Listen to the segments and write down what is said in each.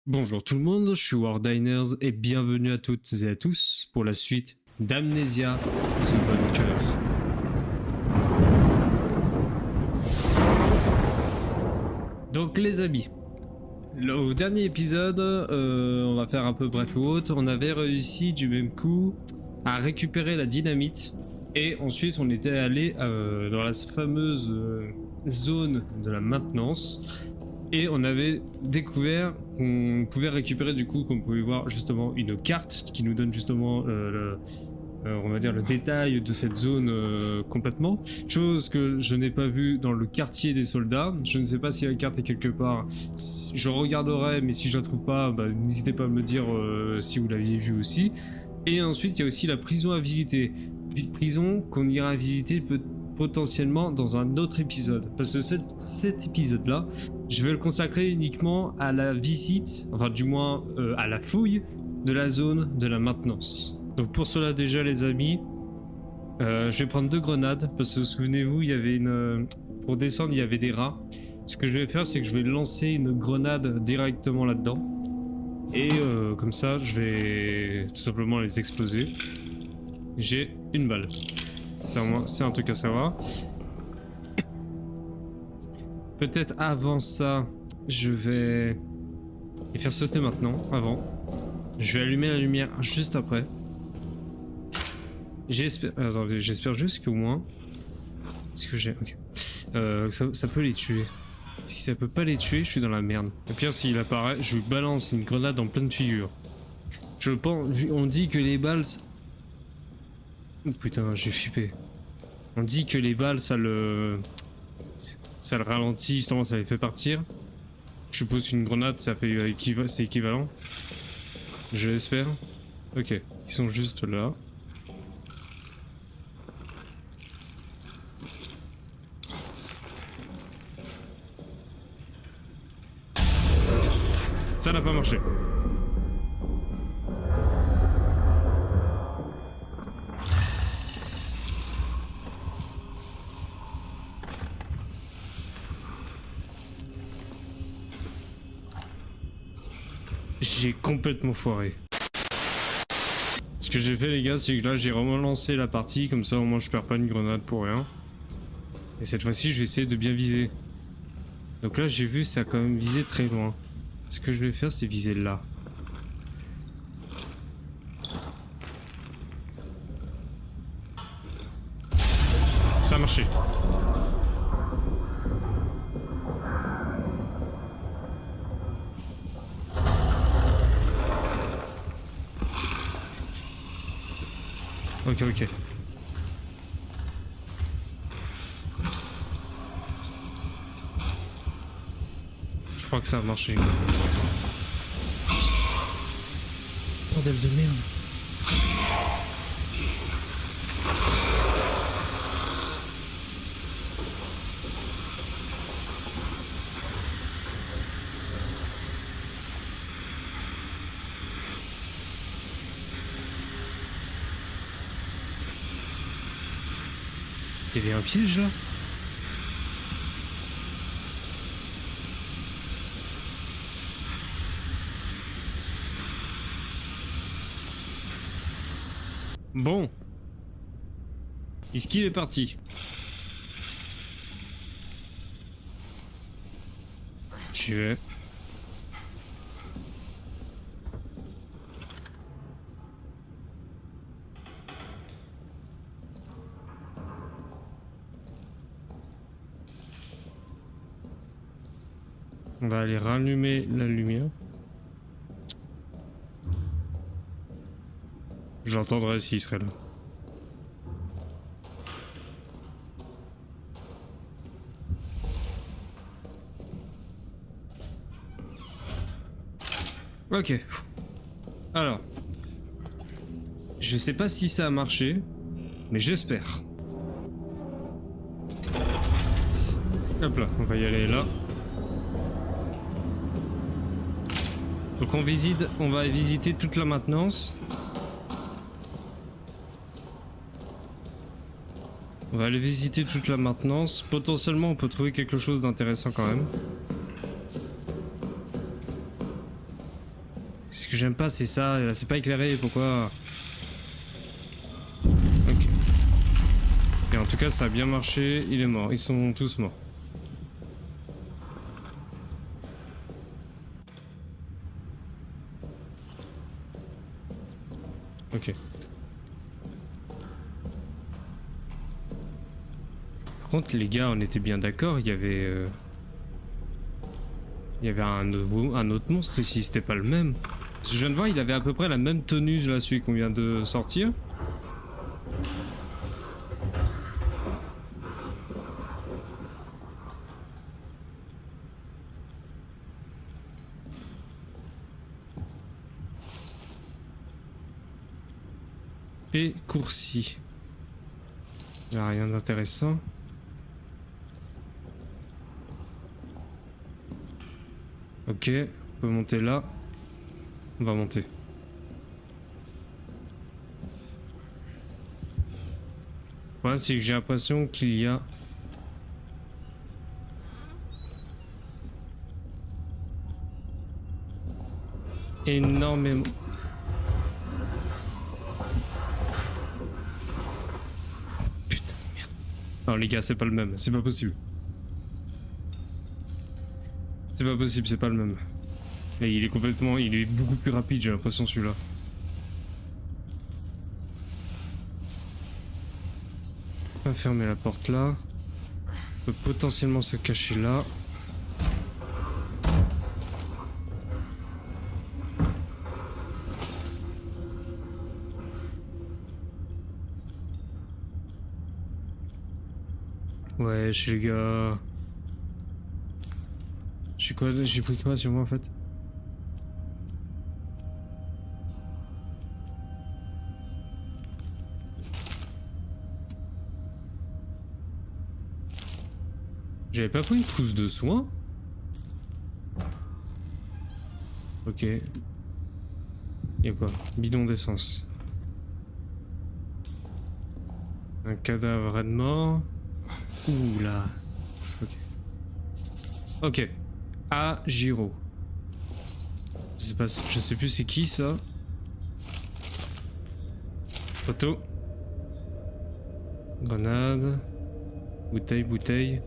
Bonjour tout le monde, je suis Wardiners et bienvenue à toutes et à tous pour la suite d'Amnesia The Bunker. Donc les amis, au dernier épisode, on va faire un peu bref ou haute, on avait réussi du même coup à récupérer la dynamite et ensuite on était allé dans la fameuse zone de la maintenance. Et on avait découvert qu'on pouvait récupérer du coup, comme vous pouvez voir justement, une carte qui nous donne justement on va dire le détail de cette zone complètement. Chose que je n'ai pas vue dans le quartier des soldats. Je ne sais pas si la carte est quelque part. Je regarderai, mais si je la trouve pas, n'hésitez pas à me dire si vous l'aviez vue aussi. Et ensuite, il y a aussi la prison à visiter. Prison qu'on ira visiter potentiellement dans un autre épisode. Parce que cet épisode-là, je vais le consacrer uniquement à la visite, enfin du moins à la fouille de la zone de la maintenance. Donc pour cela déjà les amis, je vais prendre 2 grenades, parce que souvenez-vous, il y avait pour descendre il y avait des rats. Ce que je vais faire, c'est que je vais lancer une grenade directement là-dedans. Et comme ça, je vais tout simplement les exploser. J'ai une balle. C'est un truc à savoir. Peut-être avant ça, je vais les faire sauter maintenant, avant. Je vais allumer la lumière juste après. J'espère juste qu'au moins... Est-ce que j'ai... Ok. Ça peut les tuer. Si ça peut pas les tuer, je suis dans la merde. Au pire, s'il apparaît, je lui balance une grenade en pleine figure. Je pense... On dit que les balles... Oh putain, j'ai flippé. On dit que les balles, ça le ralentit, justement, ça les fait partir. Je suppose qu'une grenade, ça fait c'est équivalent. Je l'espère. Ok, ils sont juste là. Ça n'a pas marché. J'ai complètement foiré. Ce que j'ai fait les gars, c'est que là j'ai relancé la partie, comme ça au moins je perds pas une grenade pour rien. Et cette fois-ci je vais essayer de bien viser. Donc là j'ai vu ça a quand même visé très loin. Ce que je vais faire c'est viser là. Ça a marché. Ok. Je crois que ça a marché. Bordel de merde. Il y avait un piège là? Bon. Est-ce qu'il est parti? J'y vais. On va aller rallumer la lumière. J'entendrai s'il serait là. Ok. Alors. Je sais pas si ça a marché, mais j'espère. Hop là, on va y aller là. Donc on va visiter toute la maintenance. On va aller visiter toute la maintenance. Potentiellement on peut trouver quelque chose d'intéressant quand même. Ce que j'aime pas, c'est ça. Là, c'est pas éclairé. Pourquoi? Ok. Et en tout cas, ça a bien marché. Il est mort. Ils sont tous morts. Ok. Par contre, les gars, on était bien d'accord. Il y avait un autre monstre ici. C'était pas le même. Je viens de voir, il avait à peu près la même tenue, là, celui qu'on vient de sortir. Et coursi. Il n'y a rien d'intéressant. Ok, on peut monter là. On va monter. Ouais, c'est que j'ai l'impression qu'il y a... énormément... Putain, merde. Non les gars, c'est pas le même, c'est pas possible. C'est pas possible, c'est pas le même. Et il est complètement... il est beaucoup plus rapide, j'ai l'impression, celui-là. On va fermer la porte là. On peut potentiellement se cacher là. Ouais, chez les gars. J'ai pris quoi sur moi en fait? J'avais pas pris une trousse de soins? Ok. Y'a quoi? Bidon d'essence. Un cadavre de mort. Ouh là. Ok. Ok. Ah, Giro. Je sais plus c'est qui ça. Photo. Grenade. Bouteille.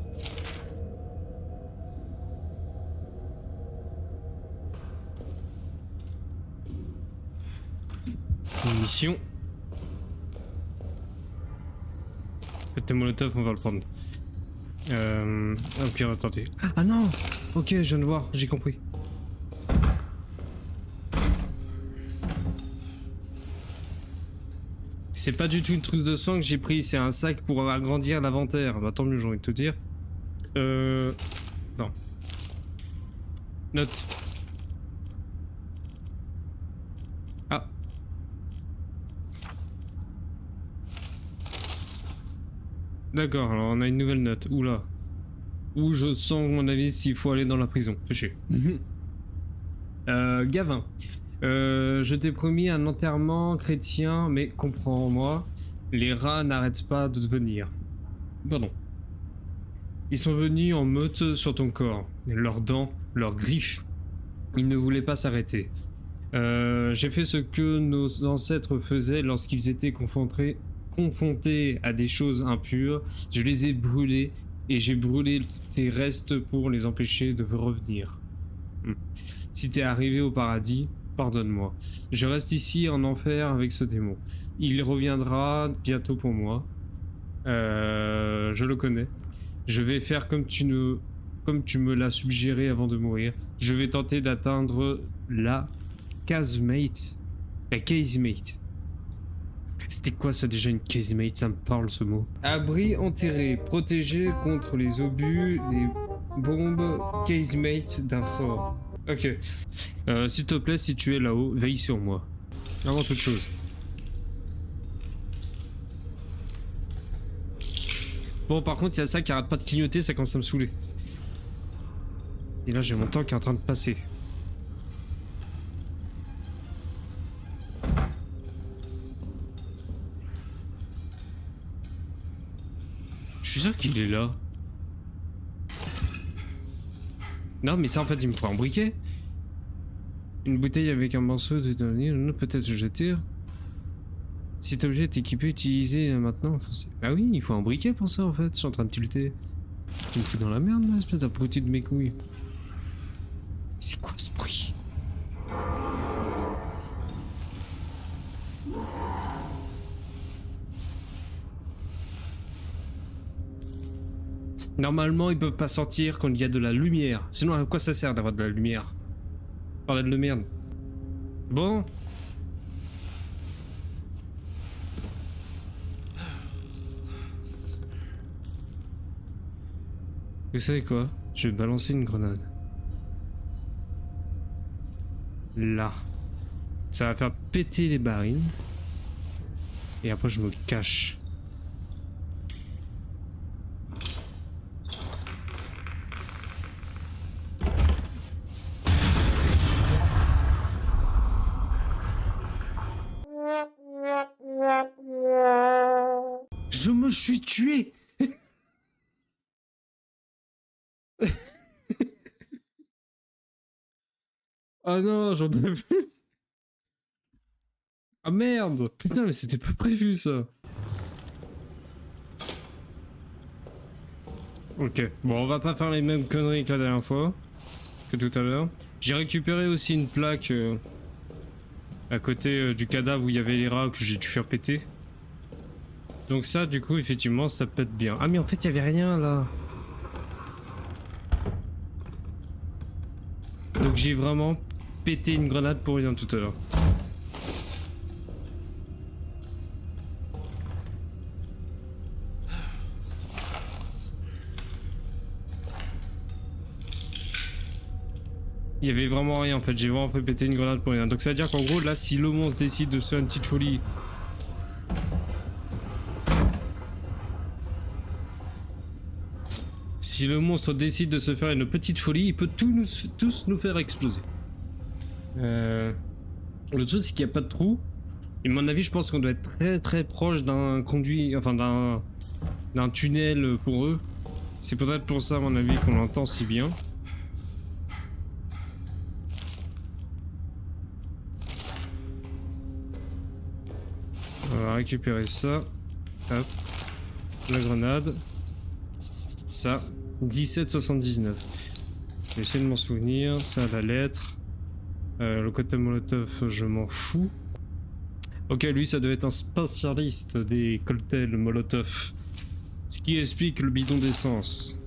Munitions. Côté molotov, on va le prendre. Au pire, attendez. Ah non! Ok, je viens de voir, j'ai compris. C'est pas du tout une trousse de soins que j'ai pris, c'est un sac pour agrandir l'inventaire. Bah tant mieux, j'ai envie de te dire. Non. Note. Ah. D'accord, alors on a une nouvelle note. Oula. Où je sens, à mon avis, s'il faut aller dans la prison. Fais chier. Gavin. Je t'ai promis un enterrement chrétien, mais comprends-moi, les rats n'arrêtent pas de venir. Pardon. Ils sont venus en meute sur ton corps. Leurs dents, leurs griffes. Ils ne voulaient pas s'arrêter. J'ai fait ce que nos ancêtres faisaient lorsqu'ils étaient confrontés à des choses impures. Je les ai brûlés et j'ai brûlé tes restes pour les empêcher de revenir. Si t'es arrivé au paradis, pardonne-moi. Je reste ici en enfer avec ce démon. Il reviendra bientôt pour moi. Je le connais. Je vais faire comme tu me l'as suggéré avant de mourir. Je vais tenter d'atteindre la casemate. La casemate. C'était quoi ça déjà, une casemate? Ça me parle ce mot. Abri enterré, protégé contre les obus, les bombes, casemate d'un fort. Ok. S'il te plaît, si tu es là-haut, veille sur moi. Avant toute chose. Bon, par contre, il y a ça qui arrête pas de clignoter, ça commence à me saouler. Et là, j'ai mon temps qui est en train de passer. Je suis sûr qu'il est là. Non, mais ça, en fait, il me faut un briquet. Une bouteille avec un morceau de données, peut-être je tire. Si cet objet est équipé, utilisé là maintenant. Enfin, ah oui, il faut un briquet pour ça en fait. Je suis en train de tilter. Tu me fous dans la merde là, espèce d'abruti de mes couilles. C'est quoi ce bruit? Normalement, ils peuvent pas sortir quand il y a de la lumière. Sinon, à quoi ça sert d'avoir de la lumière? Bordel de merde. Bon. Vous savez quoi? Je vais balancer une grenade. Là. Ça va faire péter les barils. Et après, je me cache. Je me suis tué. Ah non, j'en ai plus. Ah merde. Putain, mais c'était pas prévu ça. Ok, bon, on va pas faire les mêmes conneries que la dernière fois, que tout à l'heure. J'ai récupéré aussi une plaque à côté du cadavre où il y avait les rats que j'ai dû faire péter. Donc ça, du coup, effectivement, ça pète bien. Ah mais en fait, il y avait rien là. Donc j'ai vraiment pété une grenade pour rien tout à l'heure. Il y avait vraiment rien en fait, j'ai vraiment fait péter une grenade pour rien. Donc ça veut dire qu'en gros là, si le monstre décide de se faire une petite folie, si le monstre décide de se faire une petite folie, il peut tous nous faire exploser. Le truc c'est qu'il n'y a pas de trou. Et à mon avis, je pense qu'on doit être très très proche d'un conduit, enfin d'un tunnel pour eux. C'est peut-être pour ça à mon avis qu'on l'entend si bien. On va récupérer ça. Hop. La grenade. Ça. 17,79. Je vais essayer de m'en souvenir. Ça, la lettre. Le cocktail Molotov, je m'en fous. Ok, lui, ça devait être un spécialiste des cocktails Molotov. Ce qui explique le bidon d'essence.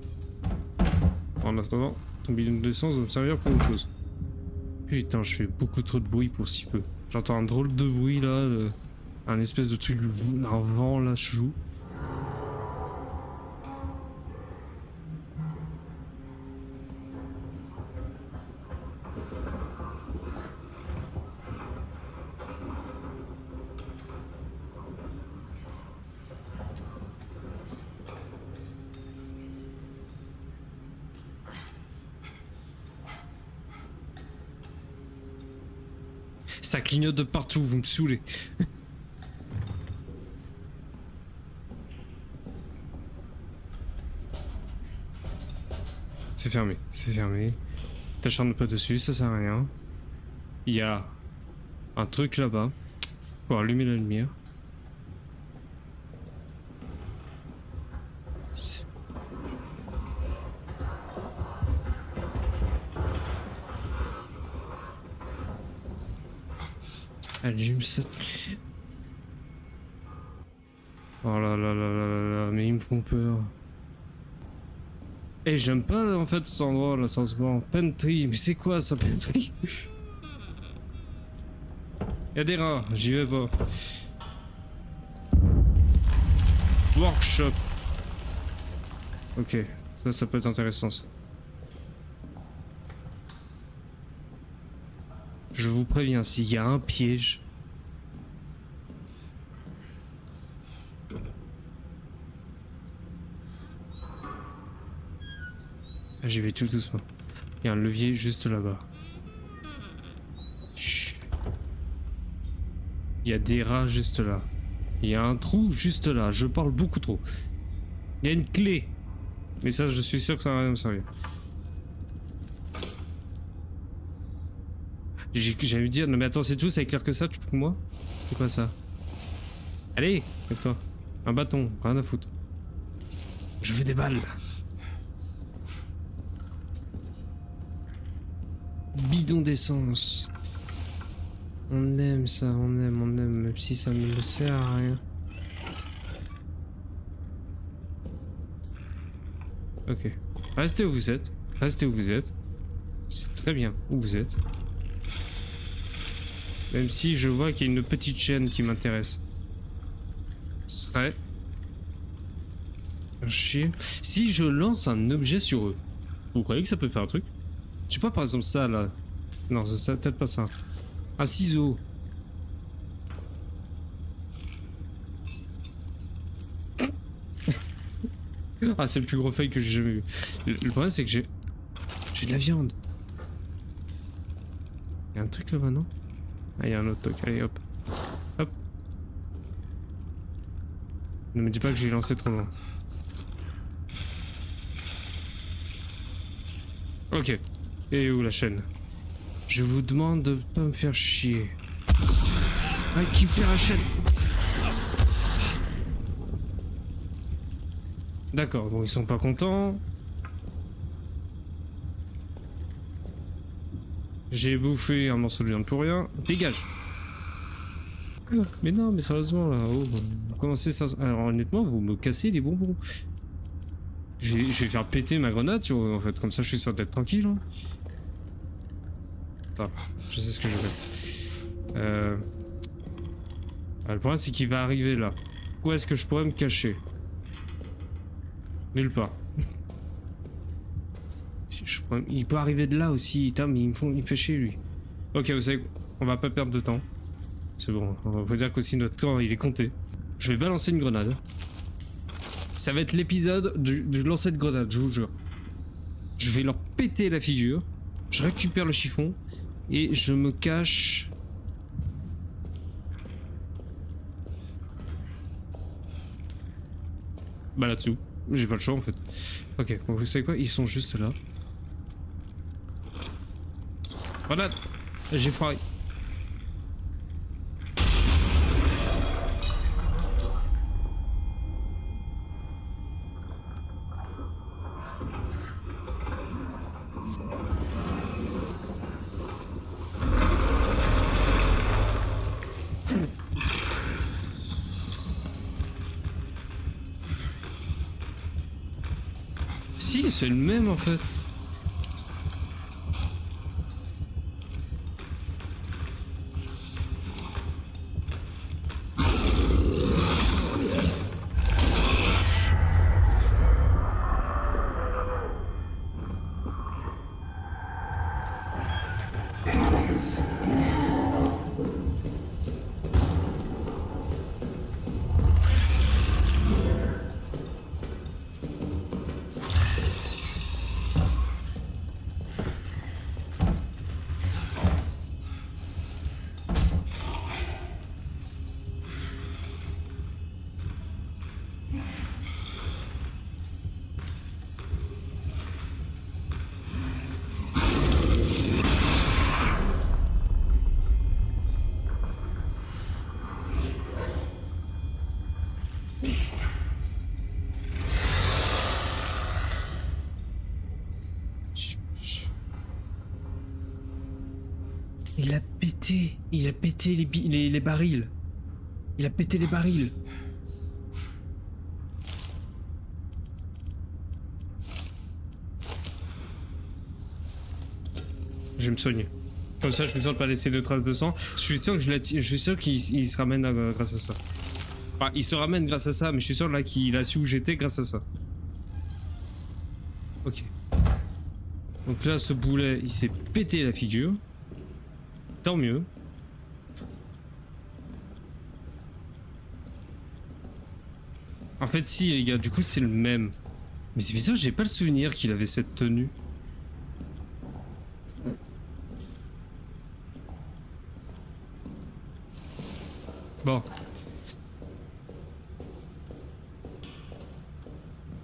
En attendant, ton bidon d'essence va me servir pour autre chose. Putain, je fais beaucoup trop de bruit pour si peu. J'entends un drôle de bruit là. Un espèce de truc, un vent là, je joue. Ça clignote de partout, vous me saoulez. C'est fermé, c'est fermé. T'acharnes pas dessus, ça sert à rien. Il y a un truc là-bas pour allumer la lumière. Allume ça. Oh là là là là là là, mais ils me font peur. Et j'aime pas en fait cet endroit là, ça se voit. Pentry, mais c'est quoi ça, Pentry? Y'a des rats, j'y vais pas. Workshop. Ok, ça peut être intéressant ça. Je vous préviens, s'il y a un piège. Ah, j'y vais tout doucement. Il y a un levier juste là-bas. Il y a des rats juste là. Il y a un trou juste là. Je parle beaucoup trop. Il y a une clé. Mais ça, je suis sûr que ça va rien me servir. J'allais lui dire, non mais attends, c'est tout, ça éclaire que ça, tu te fous de moi? C'est quoi ça? Allez, lève-toi. Un bâton, rien à foutre. Je veux des balles. Bidon d'essence. On aime ça, on aime, même si ça ne me sert à rien. Ok. Restez où vous êtes. Restez où vous êtes. C'est très bien où vous êtes. Même si je vois qu'il y a une petite chaîne qui m'intéresse. Ce serait... un chier. Si je lance un objet sur eux, vous croyez que ça peut faire un truc? Je sais pas, par exemple ça là. Non, ça peut-être pas ça. Un ciseau. Ah, c'est le plus gros fail que j'ai jamais vu. Le problème, c'est que j'ai de la viande. Il y a un truc là-bas, non? Ah, il y a un autre truc. Allez, hop. Hop. Ne me dis pas que j'ai lancé trop loin. Ok. Et où la chaîne? Je vous demande de pas me faire chier. Récupère la chaîne. D'accord, bon, ils sont pas contents. J'ai bouffé un morceau de viande pour rien. Dégage. Mais non, mais sérieusement, là, oh, vous commencez ça... Alors, honnêtement, vous me cassez les bonbons. Je vais faire péter ma grenade, en fait, comme ça, je suis sûr d'être tranquille. Hein. Attends, je sais ce que je vais. Le problème, c'est qu'il va arriver là. Où est-ce que je pourrais me cacher? Nulle part. Il peut arriver de là aussi. Putain, mais il me fait chier, lui. Ok, vous savez, on va pas perdre de temps. C'est bon, faut dire qu'aussi notre temps, il est compté. Je vais balancer une grenade. Ça va être l'épisode du lancer de grenade, je vous jure. Je vais leur péter la figure. Je récupère le chiffon. Et je me cache... bah là-dessous. J'ai pas le choix en fait. Ok, bon, vous savez quoi? Ils sont juste là. Grenade! J'ai foiré. Si, c'est le même en fait. Il a pété les barils. Il a pété les barils. Je vais me soigner. Comme ça, je suis sûr de pas laisser de traces de sang. Je suis sûr que je suis sûr qu'il se ramène grâce à ça. Enfin, il se ramène grâce à ça, mais je suis sûr là qu'il a su où j'étais grâce à ça. Ok. Donc là, ce boulet, il s'est pété la figure. Tant mieux. En fait, si, les gars, du coup, c'est le même. Mais c'est bizarre, j'ai pas le souvenir qu'il avait cette tenue. Bon.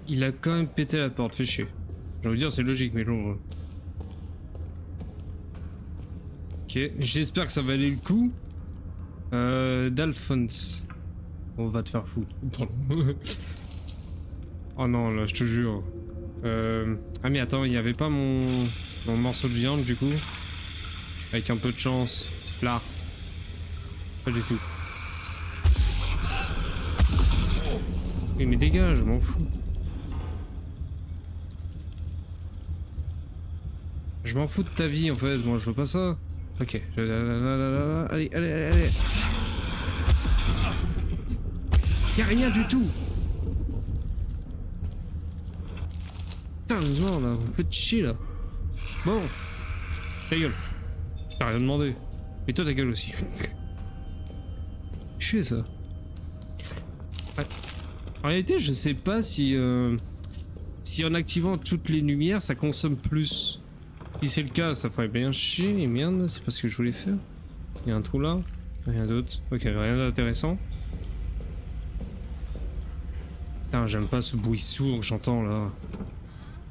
Il a quand même pété la porte, fait chier. J'ai envie de dire, c'est logique, mais long. Ok. Ok, j'espère que ça valait le coup. D'Alphonse. On va te faire foutre. Oh non, là, je te jure. Ah mais attends, il n'y avait pas mon morceau de viande du coup. Avec un peu de chance. Là. Pas du tout. Oui, mais dégage, je m'en fous. Je m'en fous de ta vie en fait, moi je veux pas ça. Ok. Allez, allez, allez, allez. Y'a rien du tout. Sérieusement là, vous faites chier là. Bon. Ta gueule. T'as rien demandé. Et toi ta gueule aussi. Chier ça. Ouais. En réalité, je sais pas si si en activant toutes les lumières, ça consomme plus. Si c'est le cas, ça ferait bien chier. Et merde, c'est pas ce que je voulais faire. Il y a un trou là. Rien d'autre. Ok, rien d'intéressant. Putain, j'aime pas ce bruit sourd que j'entends là.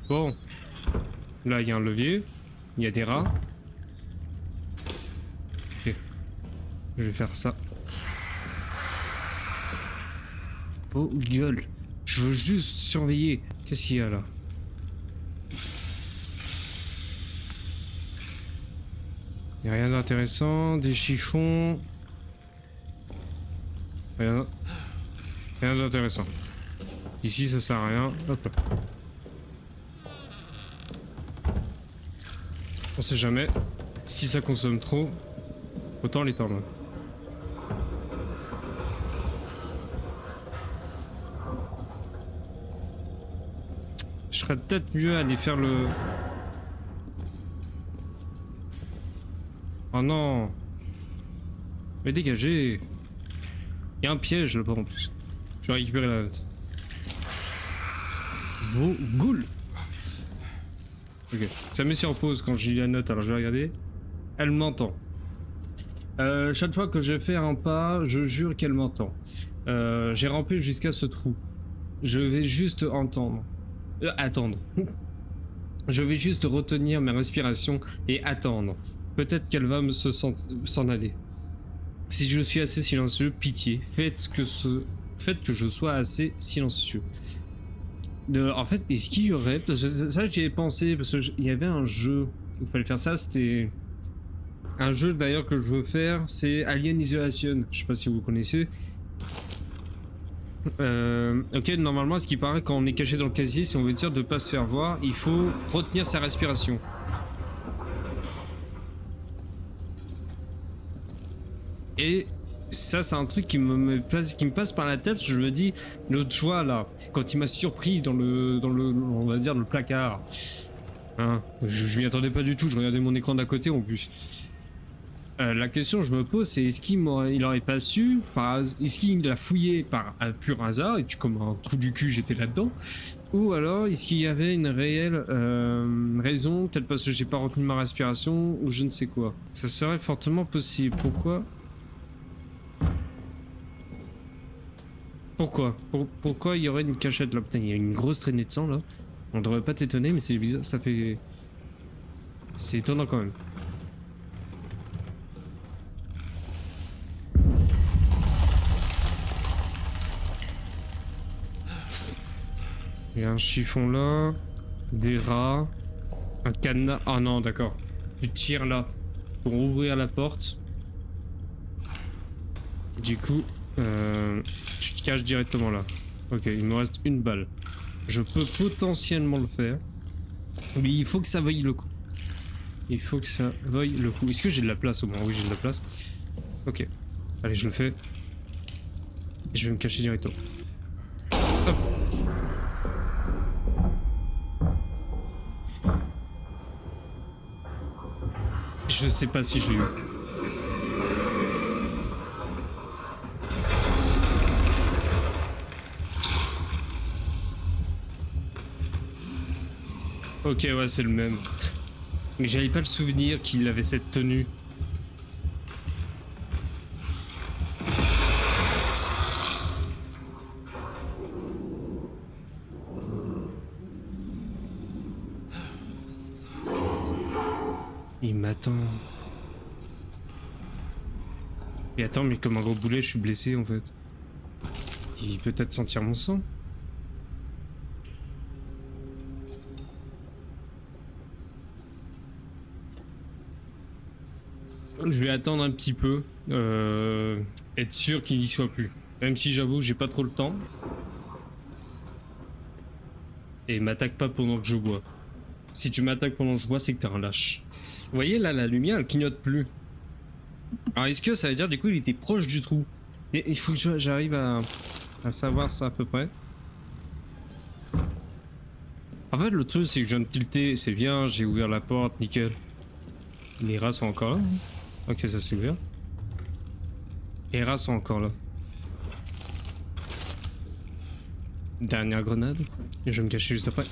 Bon. Là, il y a un levier. Il y a des rats. Ok. Je vais faire ça. Oh, gueule. Je veux juste surveiller. Qu'est-ce qu'il y a là? Il n'y a rien d'intéressant. Des chiffons. Rien d'intéressant. Ici, ça sert à rien. Hop là. On sait jamais. Si ça consomme trop, autant l'étendre. Je serais peut-être mieux à aller faire le... Oh non. Mais dégagez. Il y a un piège là-bas en plus. Je vais récupérer la note. Oh, ghoul. Ok. Ça met sur pause quand je lis la note, alors je vais regarder. Elle m'entend. Chaque fois que je fais un pas, je jure qu'elle m'entend. J'ai rampé jusqu'à ce trou. Je vais juste entendre. Attendre. Je vais juste retenir mes respirations et attendre. Peut-être qu'elle va s'en aller. Si je suis assez silencieux, pitié, faites que je sois assez silencieux. En fait, est-ce qu'il y aurait... Ça, j'y ai pensé, parce qu'il y avait un jeu, il fallait faire ça, c'était... Un jeu d'ailleurs que je veux faire, c'est Alien Isolation, je sais pas si vous connaissez. Ok, normalement, ce qui paraît, quand on est caché dans le casier, si on veut dire de pas se faire voir, il faut retenir sa respiration. Et ça, c'est un truc qui me passe par la tête. Je me dis, l'autre joie là, quand il m'a surpris dans le, on va dire, le placard. Hein, je m'y attendais pas du tout. Je regardais mon écran d'à côté en plus. La question que je me pose, c'est est-ce qu'il aurait pas su, est-ce qu'il l'a fouillé par pur hasard, et comme un trou du cul j'étais là-dedans, ou alors est-ce qu'il y avait une réelle raison, peut-être parce que j'ai pas retenu ma respiration, ou je ne sais quoi. Ça serait fortement possible. Pourquoi il y aurait une cachette là? Putain, il y a une grosse traînée de sang là. On devrait pas t'étonner, mais c'est bizarre, ça fait... C'est étonnant quand même. Il y a un chiffon là, des rats, un cadenas. Ah non, d'accord. Tu tires là pour ouvrir la porte. Et du coup, tu te caches directement là. Ok, il me reste une balle. Je peux potentiellement le faire. Mais il faut que ça veuille le coup. Il faut que ça veuille le coup. Est-ce que j'ai de la place au moins? Oui, j'ai de la place. Ok. Allez, je le fais. Et je vais me cacher directement. Hop. Je sais pas si je l'ai eu. Ok, ouais, c'est le même. Mais j'avais pas le souvenir qu'il avait cette tenue. Il m'attend. Mais attends, mais comme un gros boulet, je suis blessé en fait. Il peut peut-être sentir mon sang. Je vais attendre un petit peu. Être sûr qu'il n'y soit plus. Même si j'avoue, j'ai pas trop le temps. Et m'attaque pas pendant que je bois. Si tu m'attaques pendant que je bois, c'est que t'es un lâche. Vous voyez là, la lumière elle clignote plus. Alors est-ce que ça veut dire du coup il était proche du trou? Et il faut que j'arrive à savoir ça à peu près. En fait le truc c'est que je viens de tilter, c'est bien, j'ai ouvert la porte, nickel. Les rats sont encore là. Ok, ça s'est ouvert. Les rats sont encore là. Dernière grenade. Et je vais me cacher juste après.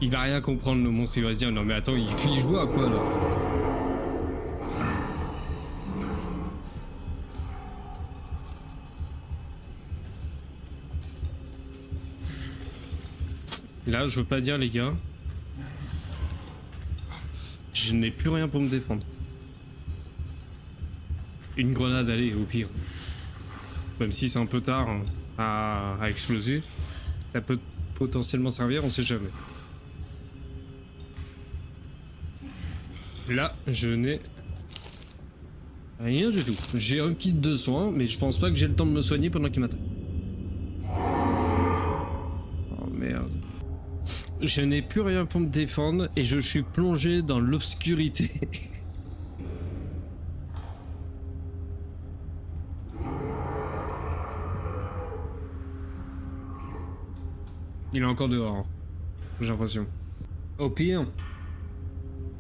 Il va rien comprendre le monstre, il va se dire non mais attends, il joue à quoi là? Là je veux pas dire les gars. Je n'ai plus rien pour me défendre. Une grenade, allez, au pire. Même si c'est un peu tard hein, à exploser, ça peut potentiellement servir, on sait jamais. Là, je n'ai rien du tout. J'ai un kit de soins, mais je pense pas que j'ai le temps de me soigner pendant qu'il m'attaque. Oh merde. Je n'ai plus rien pour me défendre et je suis plongé dans l'obscurité. Il est encore dehors, hein. J'ai l'impression. Au pire,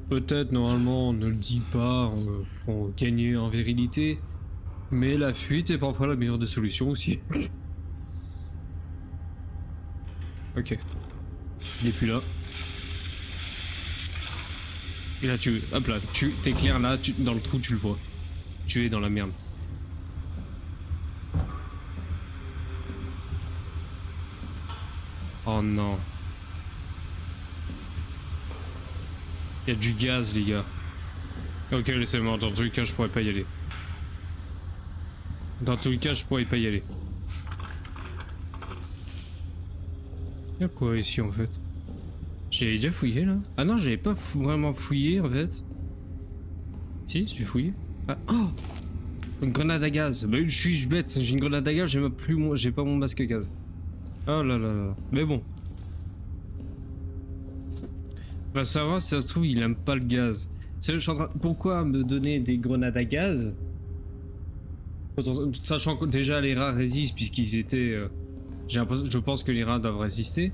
peut-être normalement on ne le dit pas pour gagner en virilité, mais la fuite est parfois la meilleure des solutions aussi. Ok. Il est plus là. Et là tu... Hop là, t'es clair là, dans le trou tu le vois. Tu es dans la merde. Oh non. Il y a du gaz les gars. Ok laissez-moi, dans tous les cas je pourrais pas y aller. Dans tous les cas je pourrais pas y aller. Y'a quoi ici en fait? J'ai déjà fouillé là? Ah non j'avais pas vraiment fouillé en fait. Si j'ai fouillé. Ah oh, une grenade à gaz. Bah je suis bête, j'ai une grenade à gaz, j'ai pas mon masque à gaz. Oh là là là. Mais bon. Bah ça va, si ça se trouve il aime pas le gaz. Pourquoi me donner des grenades à gaz? Sachant que déjà les rats résistent puisqu'ils étaient... je pense que les rats doivent résister.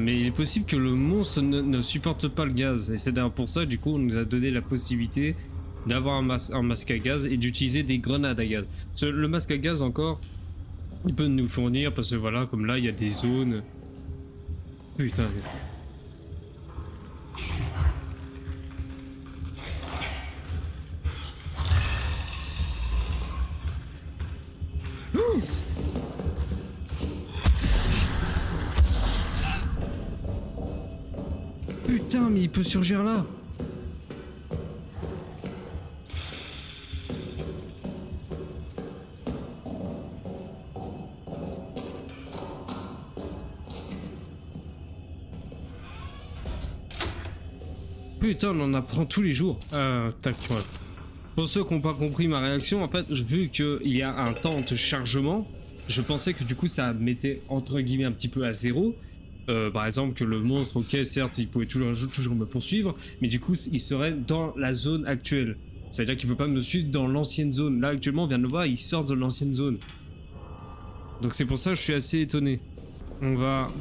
Mais il est possible que le monstre ne supporte pas le gaz. Et c'est d'ailleurs pour ça du coup on nous a donné la possibilité d'avoir un masque à gaz et d'utiliser des grenades à gaz. Le masque à gaz encore, il peut nous fournir parce que voilà, comme là il y a des zones... Putain... Putain, mais il peut surgir là. Putain, on en apprend tous les jours. Tac, ouais. Pour ceux qui n'ont pas compris ma réaction, en fait, vu qu'il y a un temps de chargement, je pensais que du coup ça mettait entre guillemets un petit peu à zéro. Par exemple que le monstre, ok certes il pouvait toujours me poursuivre, mais du coup il serait dans la zone actuelle. C'est-à-dire qu'il peut pas me suivre dans l'ancienne zone. Là actuellement on vient de le voir, il sort de l'ancienne zone. Donc c'est pour ça que je suis assez étonné. On va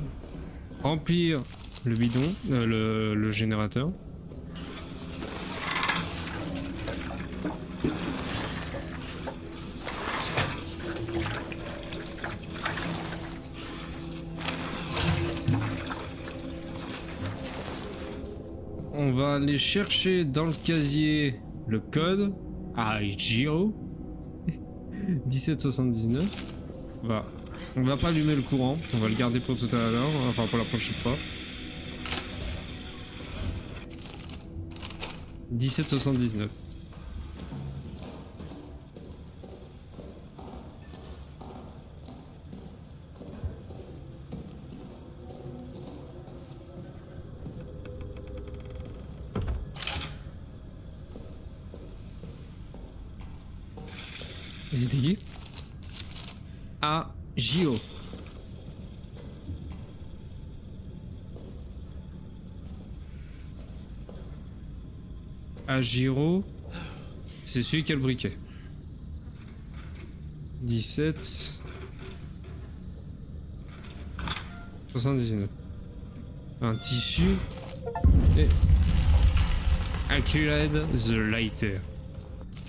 remplir le bidon, le générateur. On va aller chercher dans le casier le code. à Giro. 1779. On va pas allumer le courant, on va le garder pour tout à l'heure, enfin pour la prochaine fois. 1779. C'était qui? Ah, Gio. Agiro, c'est celui qui a le briquet. 17 79. Un tissu et Accurate the lighter.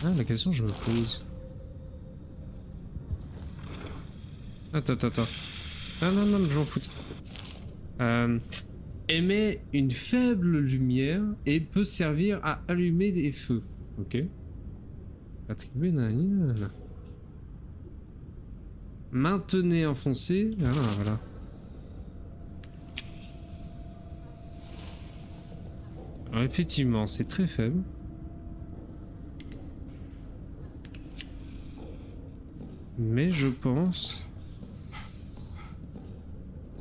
Ah, la question je me pose. Attends. Ah non, j'en fous. Émet une faible lumière et peut servir à allumer des feux. Ok. Attribué nanana. Maintenez enfoncé. Ah voilà. Alors effectivement, c'est très faible. Mais je pense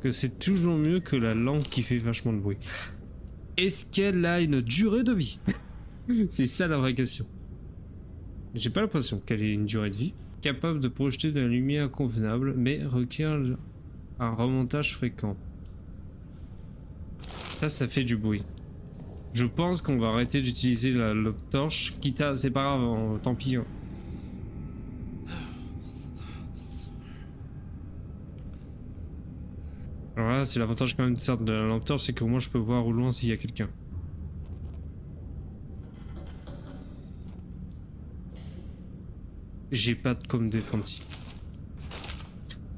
que c'est toujours mieux que la lampe qui fait vachement de bruit. Est-ce qu'elle a une durée de vie? C'est ça la vraie question. J'ai pas l'impression qu'elle ait une durée de vie. Capable de projeter de la lumière convenable, mais requiert un remontage fréquent. Ça fait du bruit. Je pense qu'on va arrêter d'utiliser la lampe torche. Quitte à... C'est pas grave, tant pis. Alors là, c'est l'avantage quand même de la lampe torche, c'est qu'au moins je peux voir au loin s'il y a quelqu'un. J'ai pas de com défensive.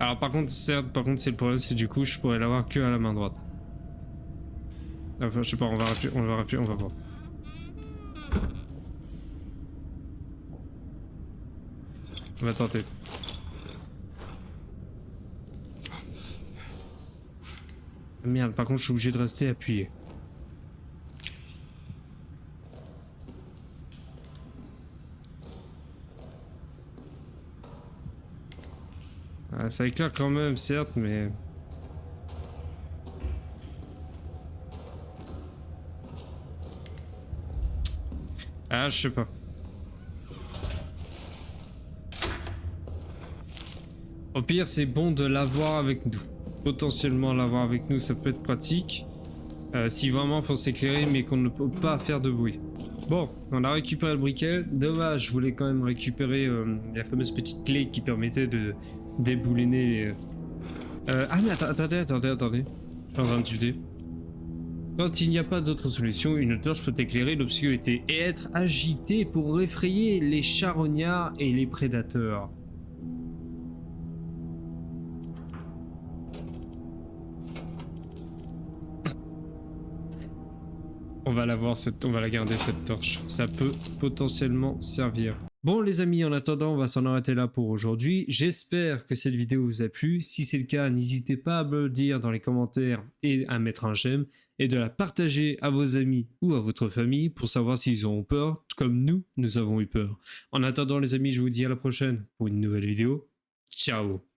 Alors par contre, certes, c'est le problème, c'est du coup je pourrais l'avoir que à la main droite. Enfin, je sais pas, on va voir. On va tenter. Merde, par contre je suis obligé de rester appuyé. Ah, ça éclaire quand même, certes, mais... Ah, je sais pas. Au pire, c'est bon de l'avoir avec nous. Potentiellement l'avoir avec nous, ça peut être pratique. Si vraiment faut s'éclairer, mais qu'on ne peut pas faire de bruit. Bon, on a récupéré le briquet. Dommage, je voulais quand même récupérer la fameuse petite clé qui permettait de débouliner. Ah mais attendez. Je suis en train de tilter. Quand il n'y a pas d'autre solution, une torche peut éclairer l'obscurité et être agitée pour effrayer les charognards et les prédateurs. On va la garder cette torche. Ça peut potentiellement servir. Bon les amis, en attendant, on va s'en arrêter là pour aujourd'hui. J'espère que cette vidéo vous a plu. Si c'est le cas, n'hésitez pas à me le dire dans les commentaires et à mettre un j'aime et de la partager à vos amis ou à votre famille pour savoir s'ils auront peur, comme nous avons eu peur. En attendant les amis, je vous dis à la prochaine pour une nouvelle vidéo. Ciao!